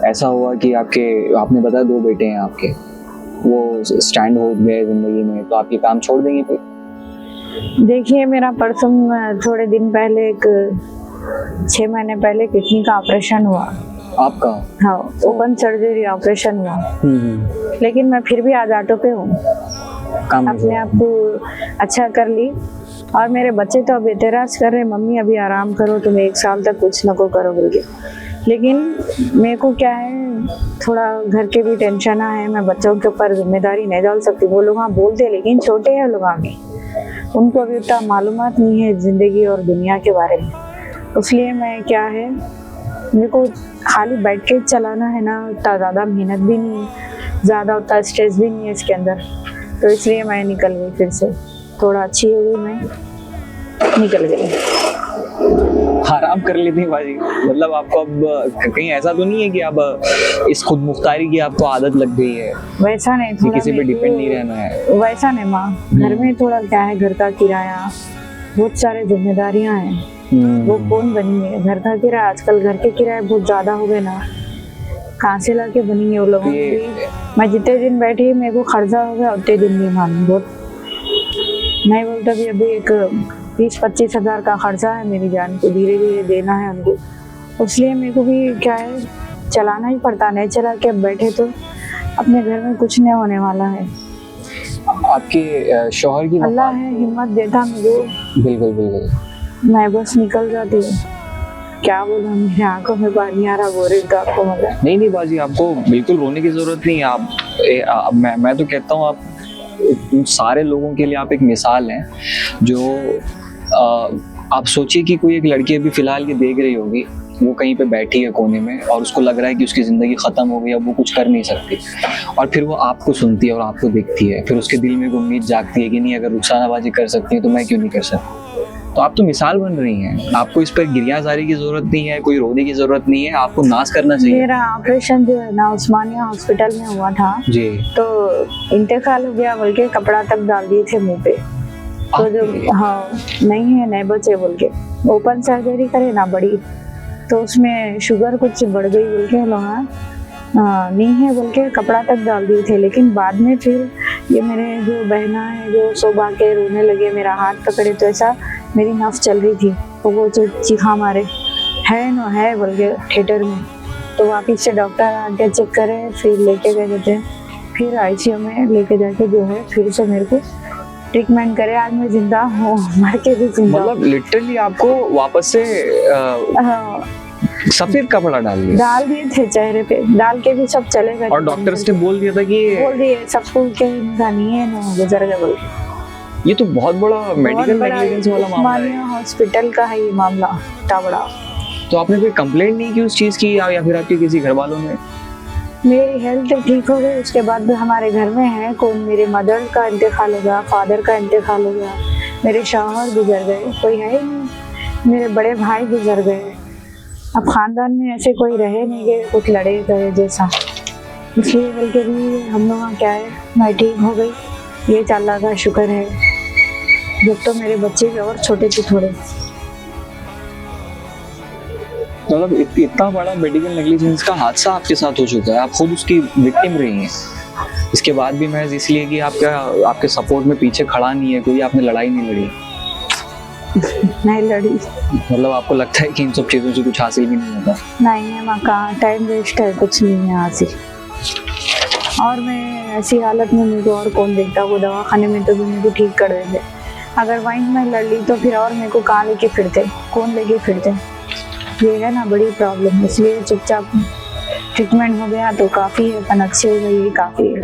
ऐसा हुआ कि आपने बताया 2 बेटे हैं आपके, वो स्टैंड हो गए जिंदगी में, तो आप ये काम छोड़ देंगे फिर? देखिए, मेरा परसों थोड़े दिन पहले 6 महीने पहले किडनी का ऑपरेशन हुआ। आपका? हाँ, ओपन सर्जरी ऑपरेशन हुआ। लेकिन मैं फिर भी आज ऑटो पे हूँ, अपने आप को अच्छा कर ली। और मेरे बच्चे तो अब एतराज कर रहे, मम्मी अभी आराम करो, तुम 1 साल तक कुछ न को करो बोल के। लेकिन मेरे को क्या है, थोड़ा घर के भी टेंशन है, मैं बच्चों के ऊपर जिम्मेदारी नहीं डाल सकती। वो लोग हाँ बोलते, लेकिन छोटे हैं लोग आगे, उनको अभी उतना मालूमात नहीं है ज़िंदगी और दुनिया के बारे में। इसलिए मैं क्या है, मेरे को खाली बैठ के चलाना है ना, उतना ज़्यादा मेहनत भी नहीं है, ज़्यादा उतना स्ट्रेस भी नहीं है इसके अंदर। तो इसलिए मैं निकल गई, फिर से थोड़ा अच्छी हो गई, मैं निकल गई। आराम कर लेती हैं बाजी, मतलब आपको अब कहीं ऐसा तो नहीं है कि अब इस खुद मुख्तारी की आपको आदत लग गई है? वैसा नहीं, कि किसी पे डिपेंड नहीं रहना है? वैसा नहीं माँ, घर में थोड़ा क्या है, घर का किराया, बहुत सारे जिम्मेदारियां हैं, वो कौन बनेंगे? घर का किराया, आजकल घर के किराए बहुत ज्यादा हो गए ना, कहाँ से ला के बनेंगे वो लोगों की? मैं जितने दिन बैठी मेरे को खर्चा हो गया, उतने दिन नहीं मालूम, बहुत नहीं बोलता भी। अभी एक 20-25 हज़ार का खर्चा है, मेरी जान को धीरे धीरे देना है उनको। इसलिए मेरे को भी क्या है, चलाना ही पड़ता, नहीं चला के बैठे तो अपने घर में कुछ नहीं होने वाला है। आपके शौहर की अल्लाह है हिम्मत देता मुझे। बिल्कुल बिल्कुल, मैं बस निकल जाती हूँ, क्या बोलूं, मेरी आंखों में पानी आ रहा, बोल रही का आपको मतलब। नहीं बाजी, आपको बिल्कुल रोने की जरूरत नहीं है। मैं तो कहता हूँ आप उन सारे लोगों के लिए आप एक मिसाल हैं, जो आप सोचिए कि कोई एक लड़की अभी फिलहाल ये देख रही होगी, वो कहीं पे बैठी है कोने में और उसको लग रहा है कि उसकी ज़िंदगी ख़त्म हो गई, अब वो कुछ कर नहीं सकती, और फिर वो आपको सुनती है और आपको देखती है, फिर उसके दिल में एक उम्मीद जागती है कि नहीं, अगर रुखसानाबाजी कर सकती है तो मैं क्यों नहीं कर सकती। तो आप तो मिसाल बन रही हैं, आपको इस पर गिरियाजारी की ज़रूरत नहीं है, कोई रोने की ज़रूरत नहीं है, आपको नाज करना चाहिए। मेरा ऑपरेशन जो है ना उस्मानिया हॉस्पिटल में हुआ था जी, तो इंतकाल हो गया बोल के कपड़ा तक डाल दिए थे मुँह पे, तो जो हाँ नहीं है, नहीं बचे बोल के ओपन सर्जरी करे ना बड़ी, तो उसमें शुगर कुछ बढ़ गई बोल के लोग नहीं है बोल के कपड़ा तक डाल दिए थे। लेकिन बाद में फिर ये मेरे जो बहना है जो सुबह के रोने लगे, मेरा हाथ पकड़े, तो ऐसा मेरी नस चल रही थी, तो वो चीखा मारे है ना है बोल के थिएटर में। तो वापिस से डॉक्टर आके चेक करे, फिर लेके गए थे, फिर आईसीयू में लेके जाके जो है फिर से मेरे को ट्रीटमेंट करे। आज मैं जिंदा हूँ, मर के भी जिंदा। मतलब लिटरली आपको वापस से सफेद कपड़ा डाल दिए थे चेहरे पे, डाल के भी सब चले गए। और डॉक्टर्स ने बोल दिया था कि बोल दिए सबको के इनका नहीं है ना, गुजर गए बोल। ये तो बहुत बड़ा मेडिकल नेग्लिजेंस वाला मामला है। हॉस्पिटल का है ये मामला, इतना बड़ा। तो आपने कोई कंप्लेंट नहीं की उस चीज की, या फिर आपके किसी घर वालों ने? मेरी हेल्थ ठीक हो गई, उसके बाद भी हमारे घर में है कौन, मेरे मदर का इंतकाल हो गया, फादर का इंतकाल हो गया, मेरे शौहर गुजर गए, कोई है ही नहीं, मेरे बड़े भाई गुजर गए। अब खानदान में ऐसे कोई रहे नहीं गए, कुछ लड़े गए जैसा। इसलिए बोल के भी हम लोग क्या है, मैं ठीक हो गई, ये अल्लाह का शुक्र है। जब तो मेरे बच्चे भी और छोटे थे थोड़े। मतलब इतना बड़ा मेडिकल नेग्लिजेंस का हादसा आपके साथ हो चुका है, आप खुद उसकी विक्टिम रही हैं। इसके बाद भी महज इसलिए कि आपके सपोर्ट में पीछे खड़ा नहीं है कोई, आपने लड़ाई नहीं लड़ी? नहीं लड़ी। मतलब आपको लगता है कि इन सब चीज़ों से कुछ हासिल भी नहीं होता? नहीं है माँ, कहाँ टाइम वेस्ट है, कुछ नहीं है हासिल। और मैं ऐसी हालत में मेरे को और कौन देखता, वो दवाखाने में तो भी मेरे को ठीक कर देते। अगर वहीं मैं लड़ ली तो फिर और मेरे को कहाँ लेके फिरते, कौन लेके फिरते, ये है ना बड़ी प्रॉब्लम। इसलिए चुपचाप ट्रीटमेंट हो गया तो काफ़ी है, अपन अच्छे हो गई, काफ़ी है।